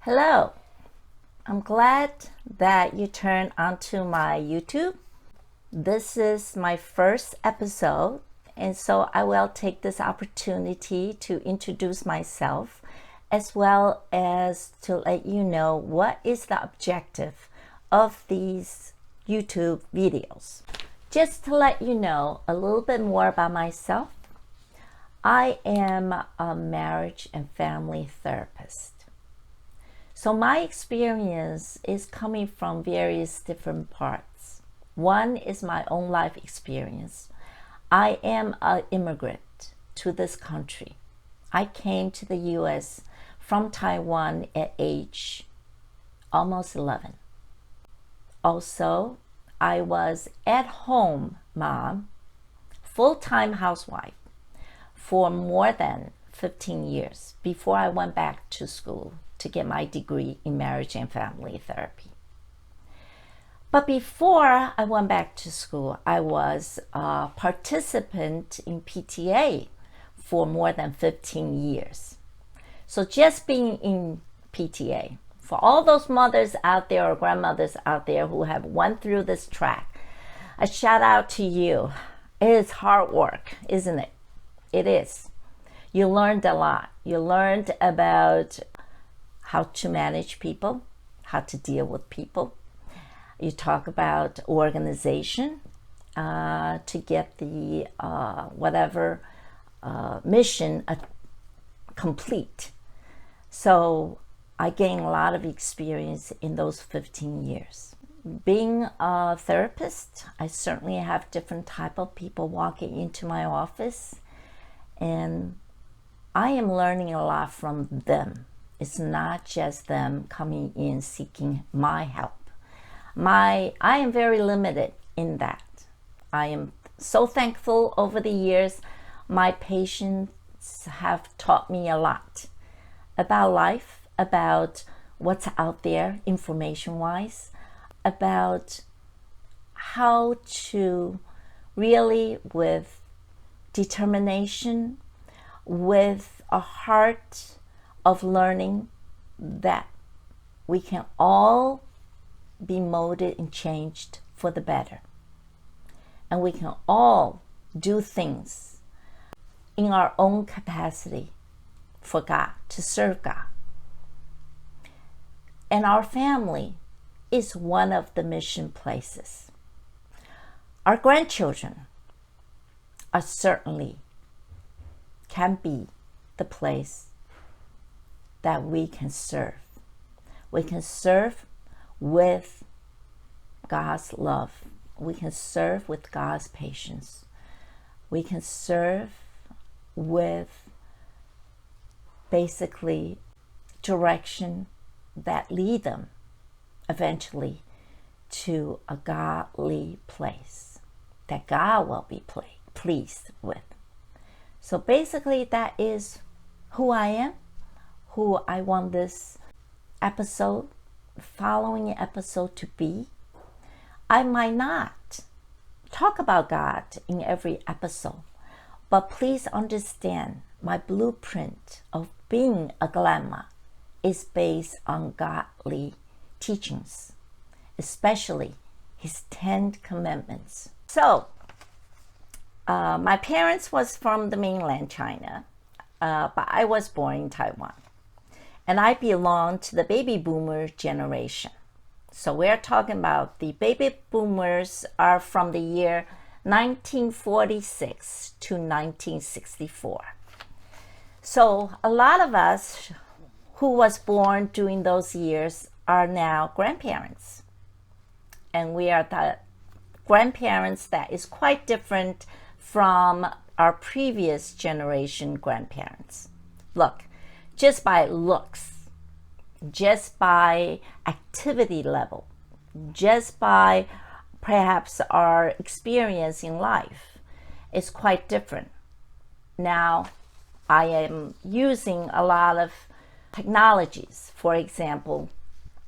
Hello, I'm glad that you turned onto my YouTube. This is my first episode, and so I will take this opportunity to introduce myself as well as to let you know what is the objective of these YouTube videos. Just to let you know a little bit more about myself, I am a marriage and family therapist. So my experience is coming from various different parts. One is my own life experience. I am an immigrant to this country. I came to the US from Taiwan at age almost 11. Also, I was at-home mom, full-time housewife for more than 15 years before I went back to school to get my degree in marriage and family therapy. But before I went back to school, I was a participant in PTA for more than 15 years. So just being in PTA, for all those mothers out there or grandmothers out there who have went through this track, a shout out to you. It is hard work, isn't it? It is. You learned a lot. You learned about how to manage people, how to deal with people. You talk about organization to get the whatever mission complete. So I gained a lot of experience in those 15 years. Being a therapist, I certainly have different type of people walking into my office, and I am learning a lot from them. It's not just them coming in seeking my help. I am very limited in that. I am so thankful over the years. My patients have taught me a lot about life, about what's out there information-wise, about how to really, with determination, with a heart of learning, that we can all be molded and changed for the better. And we can all do things in our own capacity for God, to serve God. And our family is one of the mission places. Our grandchildren are certainly can be the place that we can serve. We can serve with God's love. We can serve with God's patience. We can serve with basically direction that lead them eventually to a godly place that God will be pleased with. So basically that is who I am, who I want this episode, following episode to be. I might not talk about God in every episode, but please understand my blueprint of being a Glamma is based on godly teachings, especially his 10 commandments. So my parents was from the mainland China, but I was born in Taiwan. And I belong to the baby boomer generation. So we're talking about the baby boomers are from the year 1946 to 1964. So a lot of us who was born during those years are now grandparents. And we are the grandparents that is quite different from our previous generation grandparents. Look, just by looks, just by activity level, just by perhaps our experience in life, is quite different. Now, I am using a lot of technologies. For example,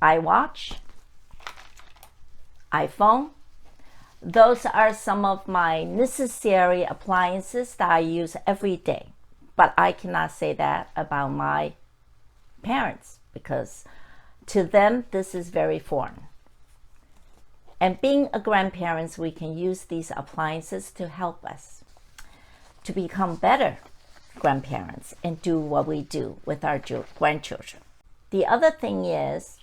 iWatch, iPhone. Those are some of my necessary appliances that I use every day. But I cannot say that about my parents because To them, this is very foreign. And being a grandparents, we can use these appliances to help us to become better grandparents and do what we do with our grandchildren. The other thing is,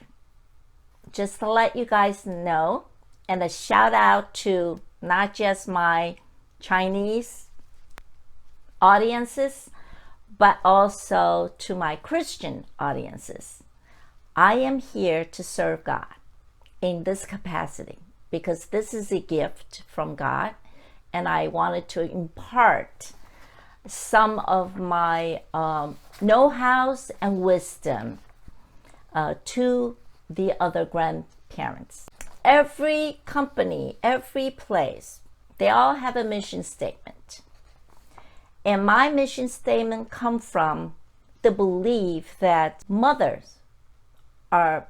just to let you guys know, and a shout out to not just my Chinese audiences, but also to my Christian audiences. I am here to serve God in this capacity because this is a gift from God, and I wanted to impart some of my know-hows and wisdom to the other grandparents. Every company, every place, they all have a mission statement. And my mission statement comes from the belief that mothers are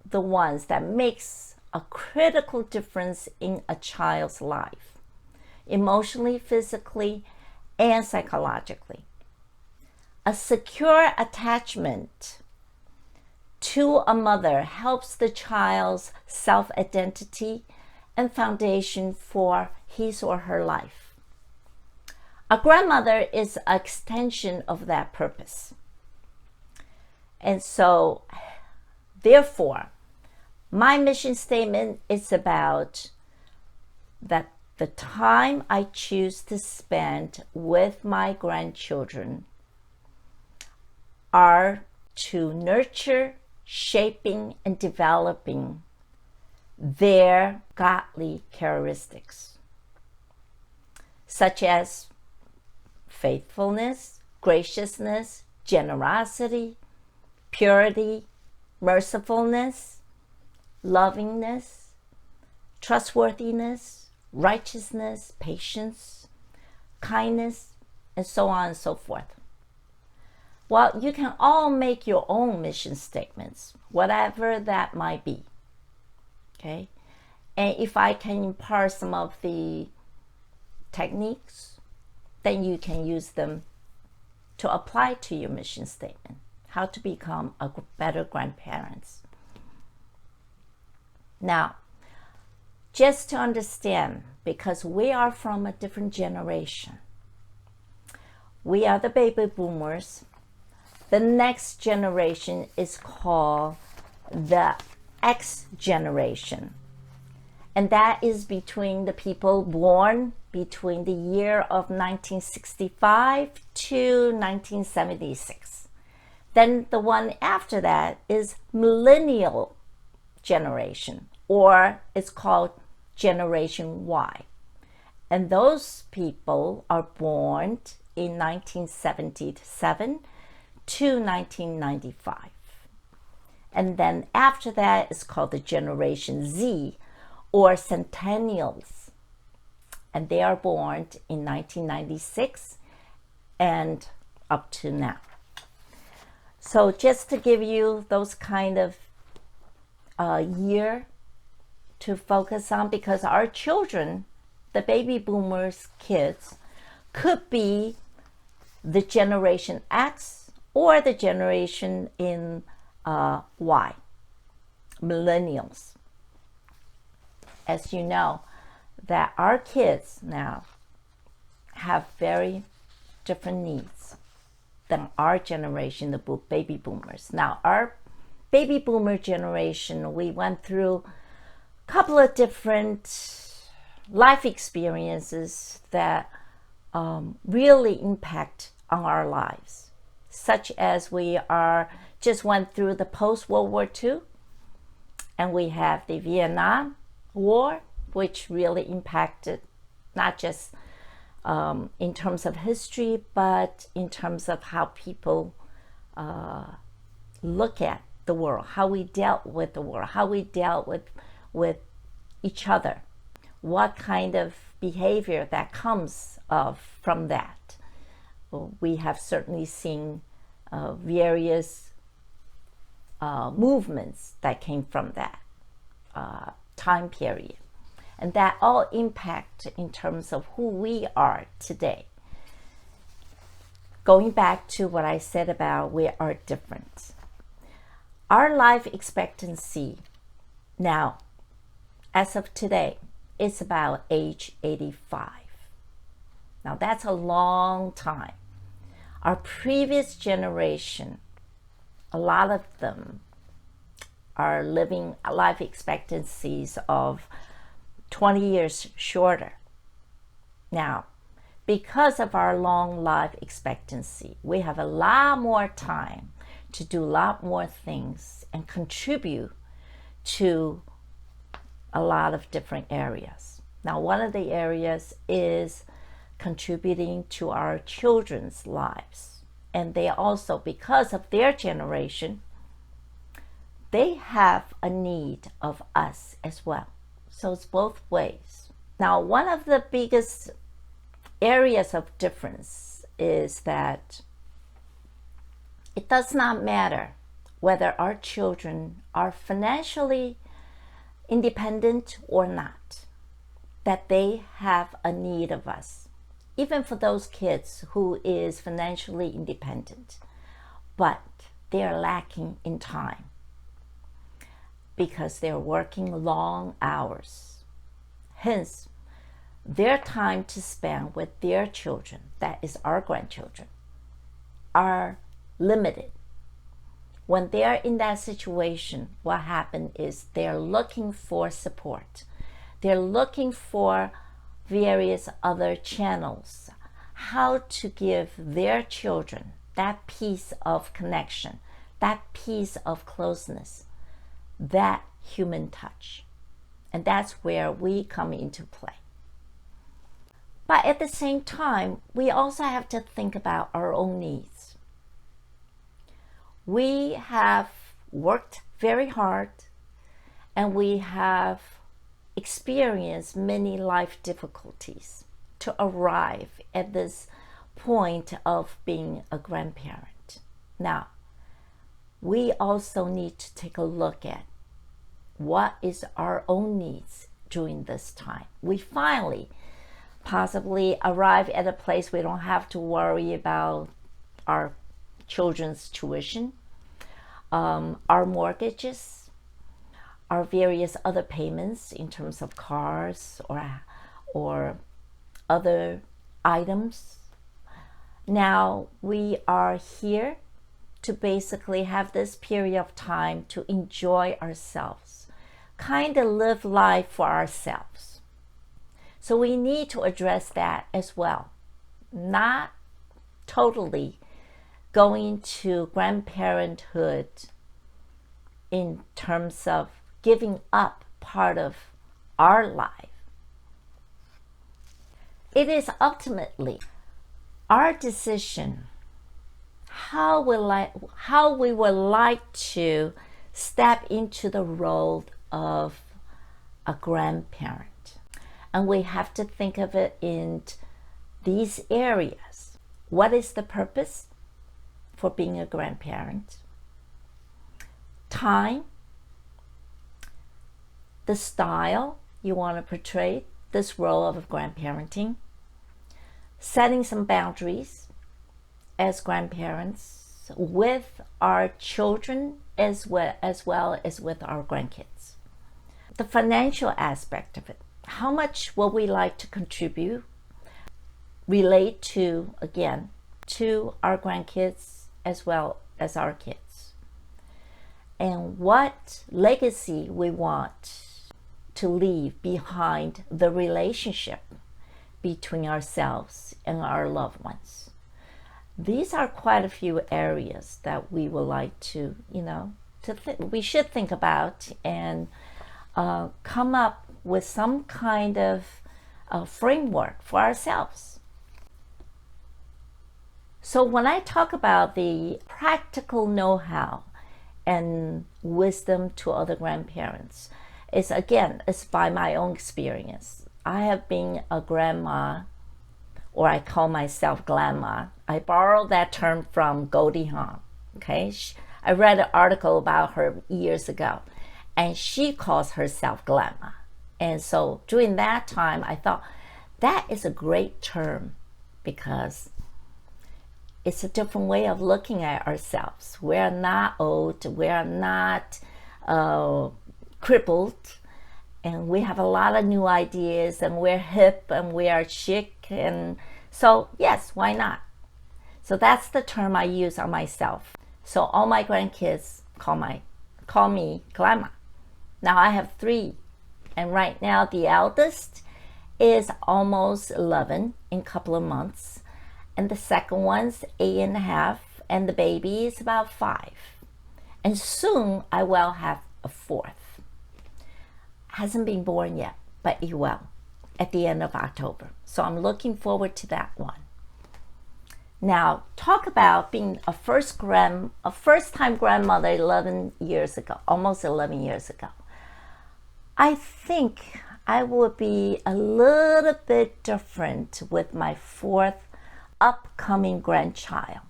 the ones that makes a critical difference in a child's life, emotionally, physically, and psychologically. A secure attachment to a mother helps the child's self-identity and foundation for his or her life. A grandmother is an extension of that purpose. And so, therefore, my mission statement is about that the time I choose to spend with my grandchildren are to nurture, shaping, and developing their godly characteristics, such as faithfulness, graciousness, generosity, purity, mercifulness, lovingness, trustworthiness, righteousness, patience, kindness, and so on and so forth. Well, you can all make your own mission statements, whatever that might be. Okay? And if I can impart some of the techniques, then you can use them to apply to your mission statement, how to become a better grandparents. Now, just to understand, because we are from a different generation. We are the baby boomers. The next generation is called the X generation. And that is between the people born between the year of 1965 to 1976. Then the one after that is millennial generation, or it's called Generation Y. And those people are born in 1977 to 1995. And then after that is called the Generation Z, or Centennials. And they are born in 1996 and up to now. So just to give you those kind of year to focus on, because our children, the baby boomers kids, could be the Generation X or the generation in Y, millennials. As you know, that our kids now have very different needs than our generation, the baby boomers. Now, our baby boomer generation, we went through a couple of different life experiences that really impact on our lives, such as we just went through the post-World War II, and we have the Vietnam War, which really impacted not just in terms of history, but in terms of how people look at the world, how we dealt with the world, how we dealt with each other, what kind of behavior that comes from that. We have certainly seen various movements that came from that time period. And that all impact in terms of who we are today. Going back to what I said about we are different. Our life expectancy now, as of today, is about age 85. Now that's a long time. Our previous generation, a lot of them are living life expectancies of 20 years shorter. Now, because of our long life expectancy, we have a lot more time to do a lot more things and contribute to a lot of different areas. Now, one of the areas is contributing to our children's lives. And they also, because of their generation, they have a need of us as well. So it's both ways. Now, one of the biggest areas of difference is that it does not matter whether our children are financially independent or not, that they have a need of us. Even for those kids who is financially independent, but they're lacking in time because they're working long hours. Hence, their time to spend with their children, that is our grandchildren, are limited. When they're in that situation, what happens is they're looking for support. They're looking for various other channels, how to give their children that piece of connection, that piece of closeness, that human touch. And that's where we come into play. But at the same time, we also have to think about our own needs. We have worked very hard and we have experienced many life difficulties to arrive at this point of being a grandparent. Now, we also need to take a look at what is our own needs during this time. We finally possibly arrive at a place we don't have to worry about our children's tuition, our mortgages, our various other payments in terms of cars or other items. Now we are here to basically have this period of time to enjoy ourselves, kind of live life for ourselves. So we need to address that as well, not totally going to grandparenthood in terms of giving up part of our life. It is ultimately our decision how we would like to step into the role of a grandparent. And we have to think of it in these areas. What is the purpose for being a grandparent? Time, the style you want to portray this role of grandparenting, setting some boundaries as grandparents with our children as well as with our grandkids. The financial aspect of it. How much will we like to contribute? Relate to, again, to our grandkids as well as our kids. And what legacy we want to leave behind the relationship between ourselves and our loved ones. These are quite a few areas that we would like to, we should think about and come up with some kind of framework for ourselves. So when I talk about the practical know-how and wisdom to other grandparents, it's by my own experience. I have been a grandma, or I call myself Glamma. I borrowed that term from Goldie Hawn. Okay, I read an article about her years ago, and she calls herself Glamma. And so during that time, I thought that is a great term because it's a different way of looking at ourselves. We're not old, we're not crippled, and we have a lot of new ideas, and we're hip and we are chic, and so yes, why not? So that's the term I use on myself. So all my grandkids call me Glamma. Now I have 3, and right now the eldest is almost 11 in a couple of months, and the second one's 8.5, and the baby is about 5. And soon I will have a 4th. Hasn't been born yet, but he will at the end of October. So I'm looking forward to that one. Now, talk about being a first-time grandmother 11 years ago, almost 11 years ago. I think I would be a little bit different with my 4th upcoming grandchild,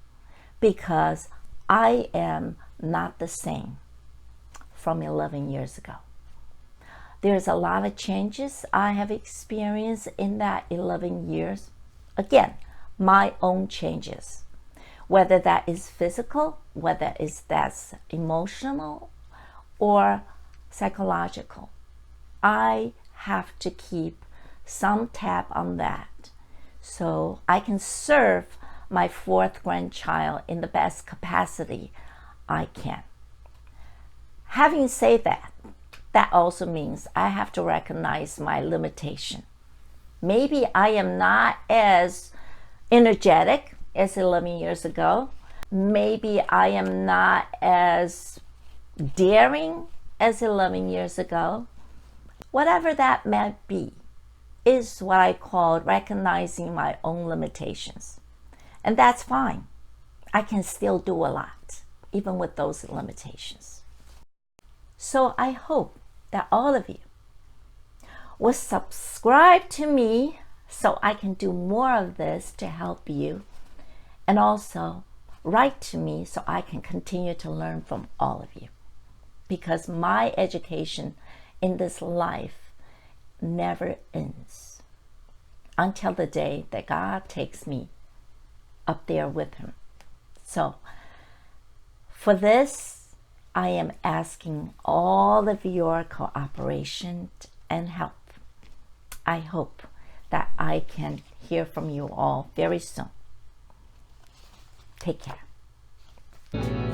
because I am not the same from 11 years ago. There's a lot of changes I have experienced in that 11 years. Again, my own changes, whether that is physical, whether that's emotional or psychological. I have to keep some tab on that so I can serve my 4th grandchild in the best capacity I can. Having said that, that also means I have to recognize my limitation. Maybe I am not as energetic as 11 years ago. Maybe I am not as daring as 11 years ago. Whatever that might be is what I call recognizing my own limitations. And that's fine. I can still do a lot, even with those limitations. So I hope that all of you will subscribe to me so I can do more of this to help you, and also write to me so I can continue to learn from all of you, because my education in this life never ends until the day that God takes me up there with him. So for this, I am asking all of your cooperation and help. I hope that I can hear from you all very soon. Take care.